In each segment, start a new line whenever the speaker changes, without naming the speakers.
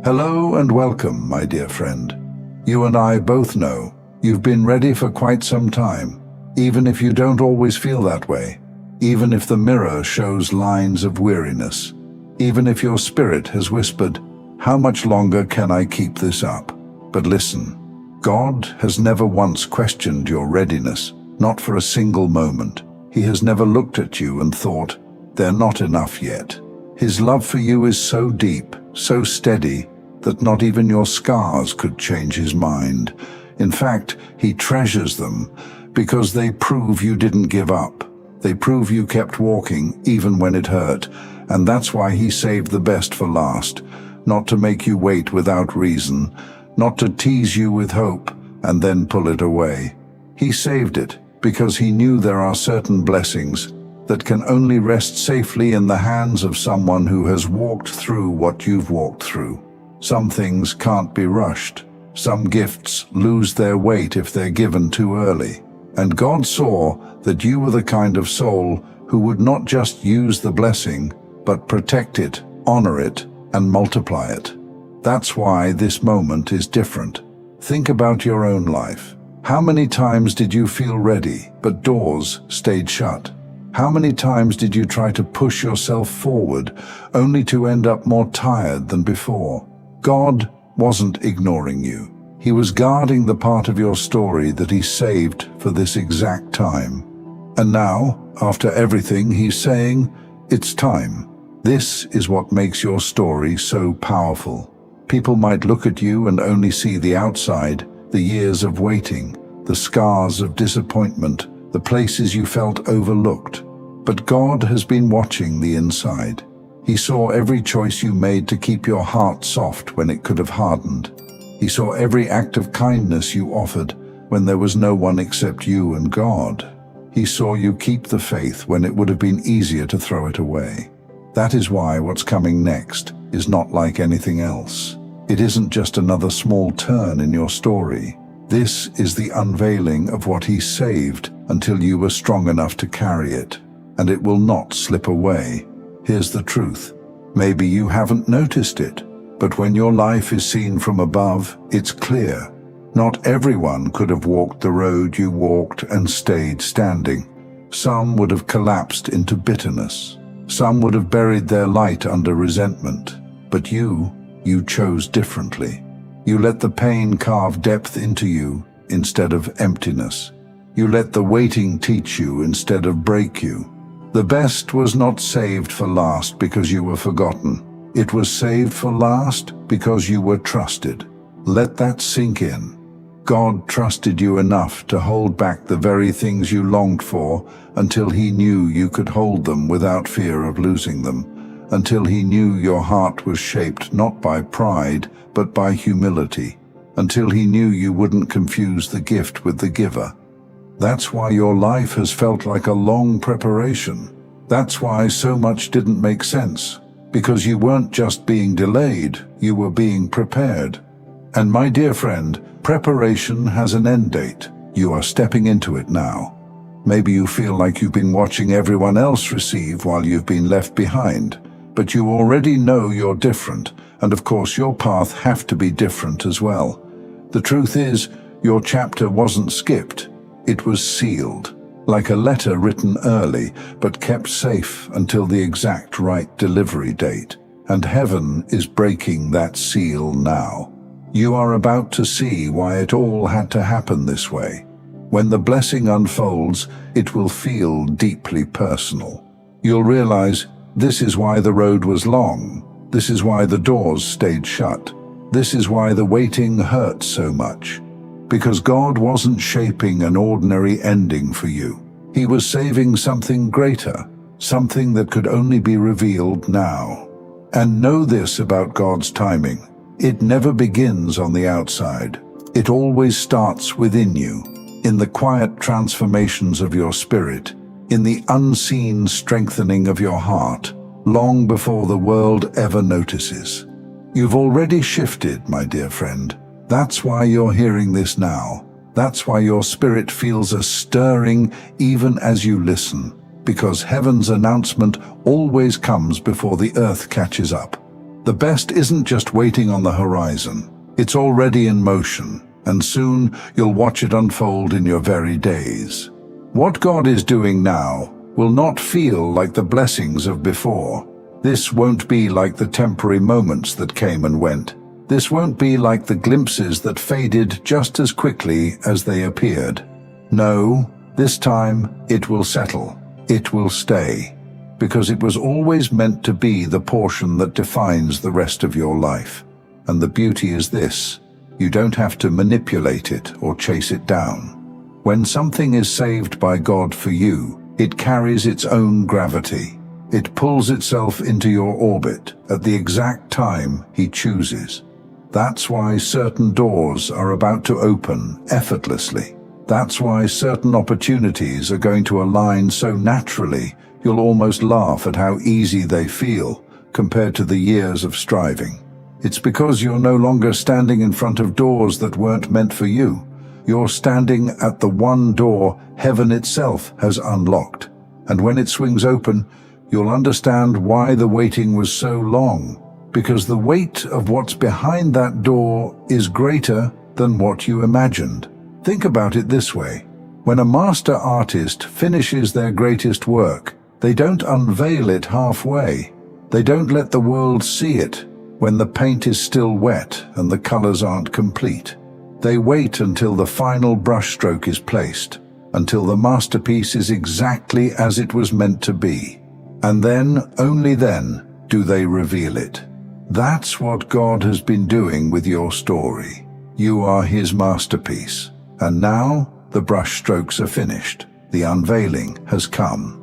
Hello and welcome, my dear friend. You and I both know you've been ready for quite some time, even if you don't always feel that way, even if the mirror shows lines of weariness, even if your spirit has whispered, "How much longer can I keep this up?" But listen, God has never once questioned your readiness, not for a single moment. He has never looked at you and thought, "They're not enough yet." His love for you is so deep, so steady, that not even your scars could change his mind. In fact, he treasures them because they prove you didn't give up. They prove you kept walking even when it hurt, and that's why he saved the best for last, not to make you wait without reason, not to tease you with hope and then pull it away. He saved it because he knew there are certain blessings that can only rest safely in the hands of someone who has walked through what you've walked through. Some things can't be rushed. Some gifts lose their weight if they're given too early. And God saw that you were the kind of soul who would not just use the blessing, but protect it, honor it, and multiply it. That's why this moment is different. Think about your own life. How many times did you feel ready, but doors stayed shut? How many times did you try to push yourself forward, only to end up more tired than before? God wasn't ignoring you. He was guarding the part of your story that he saved for this exact time. And now, after everything, he's saying, it's time. This is what makes your story so powerful. People might look at you and only see the outside, the years of waiting, the scars of disappointment, the places you felt overlooked. But God has been watching the inside. He saw every choice you made to keep your heart soft when it could have hardened. He saw every act of kindness you offered when there was no one except you and God. He saw you keep the faith when it would have been easier to throw it away. That is why what's coming next is not like anything else. It isn't just another small turn in your story. This is the unveiling of what he saved until you were strong enough to carry it, and it will not slip away. Here's the truth. Maybe you haven't noticed it, but when your life is seen from above, it's clear. Not everyone could have walked the road you walked and stayed standing. Some would have collapsed into bitterness. Some would have buried their light under resentment. But you chose differently. You let the pain carve depth into you instead of emptiness. You let the waiting teach you instead of break you. The best was not saved for last because you were forgotten. It was saved for last because you were trusted. Let that sink in. God trusted you enough to hold back the very things you longed for until he knew you could hold them without fear of losing them, until he knew your heart was shaped not by pride but by humility, until he knew you wouldn't confuse the gift with the giver. That's why your life has felt like a long preparation. That's why so much didn't make sense, because you weren't just being delayed, you were being prepared. And my dear friend, preparation has an end date. You are stepping into it now. Maybe you feel like you've been watching everyone else receive while you've been left behind, but you already know you're different, and of course your path have to be different as well. The truth is, your chapter wasn't skipped. It was sealed, like a letter written early, but kept safe until the exact right delivery date. And heaven is breaking that seal now. You are about to see why it all had to happen this way. When the blessing unfolds, it will feel deeply personal. You'll realize this is why the road was long. This is why the doors stayed shut. This is why the waiting hurt so much. Because God wasn't shaping an ordinary ending for you. He was saving something greater, something that could only be revealed now. And know this about God's timing. It never begins on the outside. It always starts within you, in the quiet transformations of your spirit, in the unseen strengthening of your heart, long before the world ever notices. You've already shifted, my dear friend. That's why you're hearing this now. That's why your spirit feels a stirring even as you listen, because heaven's announcement always comes before the earth catches up. The best isn't just waiting on the horizon. It's already in motion, and soon you'll watch it unfold in your very days. What God is doing now will not feel like the blessings of before. This won't be like the temporary moments that came and went. This won't be like the glimpses that faded just as quickly as they appeared. No, this time it will settle. It will stay. Because it was always meant to be the portion that defines the rest of your life. And the beauty is this: you don't have to manipulate it or chase it down. When something is saved by God for you, it carries its own gravity. It pulls itself into your orbit at the exact time He chooses. That's why certain doors are about to open effortlessly. That's why certain opportunities are going to align so naturally you'll almost laugh at how easy they feel compared to the years of striving. It's because you're no longer standing in front of doors that weren't meant for you. You're standing at the one door heaven itself has unlocked. And when it swings open, you'll understand why the waiting was so long. Because the weight of what's behind that door is greater than what you imagined. Think about it this way. When a master artist finishes their greatest work, they don't unveil it halfway. They don't let the world see it when the paint is still wet and the colors aren't complete. They wait until the final brushstroke is placed, until the masterpiece is exactly as it was meant to be. And then, only then, do they reveal it. That's what God has been doing with your story. You are His masterpiece. And now, the brushstrokes are finished. The unveiling has come.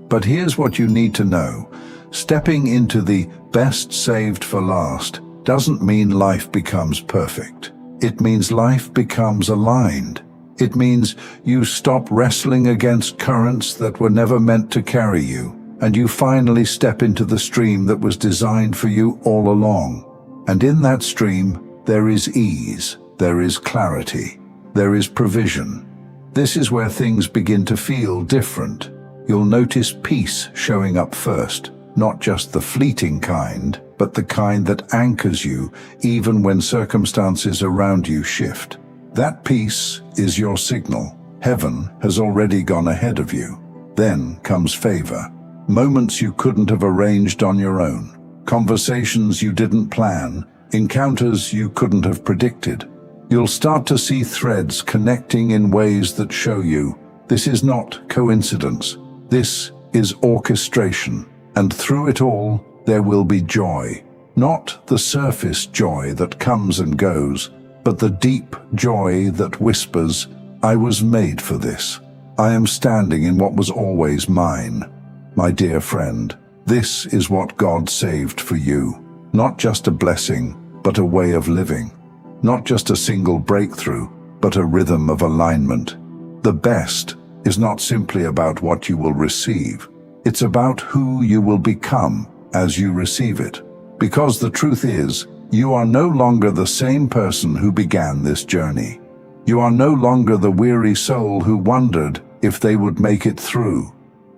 But here's what you need to know. Stepping into the best saved for last doesn't mean life becomes perfect. It means life becomes aligned. It means you stop wrestling against currents that were never meant to carry you, and you finally step into the stream that was designed for you all along. And in that stream, there is ease, there is clarity, there is provision. This is where things begin to feel different. You'll notice peace showing up first, not just the fleeting kind, but the kind that anchors you even when circumstances around you shift. That peace is your signal. Heaven has already gone ahead of you. Then comes favor. Moments you couldn't have arranged on your own. Conversations you didn't plan. Encounters you couldn't have predicted. You'll start to see threads connecting in ways that show you this is not coincidence. This is orchestration. And through it all, there will be joy. Not the surface joy that comes and goes, but the deep joy that whispers, I was made for this. I am standing in what was always mine. My dear friend, this is what God saved for you. Not just a blessing, but a way of living. Not just a single breakthrough, but a rhythm of alignment. The best is not simply about what you will receive. It's about who you will become as you receive it. Because the truth is, you are no longer the same person who began this journey. You are no longer the weary soul who wondered if they would make it through.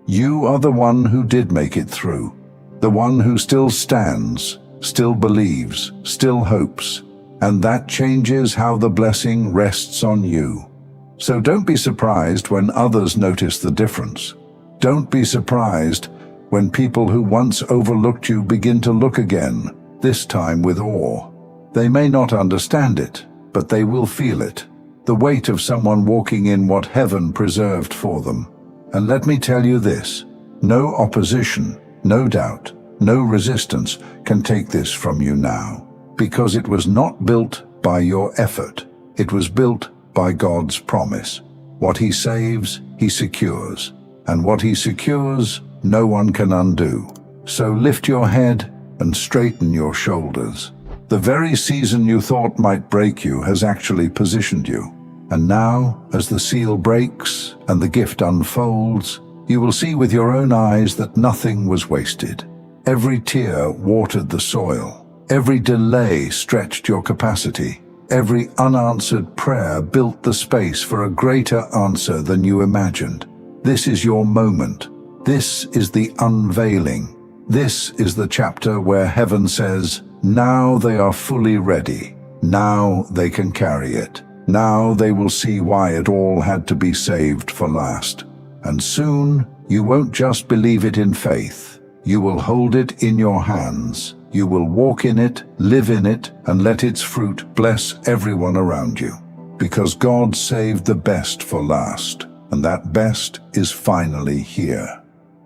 You are the one who did make it through. The one who still stands, still believes, still hopes. And that changes how the blessing rests on you. So don't be surprised when others notice the difference. Don't be surprised when people who once overlooked you begin to look again, this time with awe. They may not understand it, but they will feel it. The weight of someone walking in what heaven preserved for them. And let me tell you this, no opposition, no doubt, no resistance can take this from you now. Because it was not built by your effort. It was built by God's promise. What He saves, He secures. And what He secures, no one can undo. So lift your head and straighten your shoulders. The very season you thought might break you has actually positioned you. And now, as the seal breaks and the gift unfolds, you will see with your own eyes that nothing was wasted. Every tear watered the soil. Every delay stretched your capacity. Every unanswered prayer built the space for a greater answer than you imagined. This is your moment. This is the unveiling. This is the chapter where heaven says, Now they are fully ready. Now they can carry it. Now they will see why it all had to be saved for last. And soon, you won't just believe it in faith. You will hold it in your hands. You will walk in it, live in it, and let its fruit bless everyone around you. Because God saved the best for last, and that best is finally here.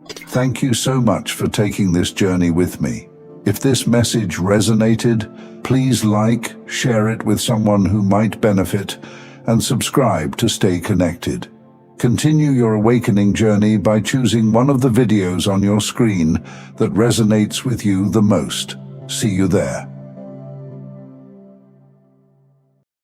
Thank you so much for taking this journey with me. If this message resonated, please like, share it with someone who might benefit, and subscribe to stay connected. Continue your awakening journey by choosing one of the videos on your screen that resonates with you the most. See you there.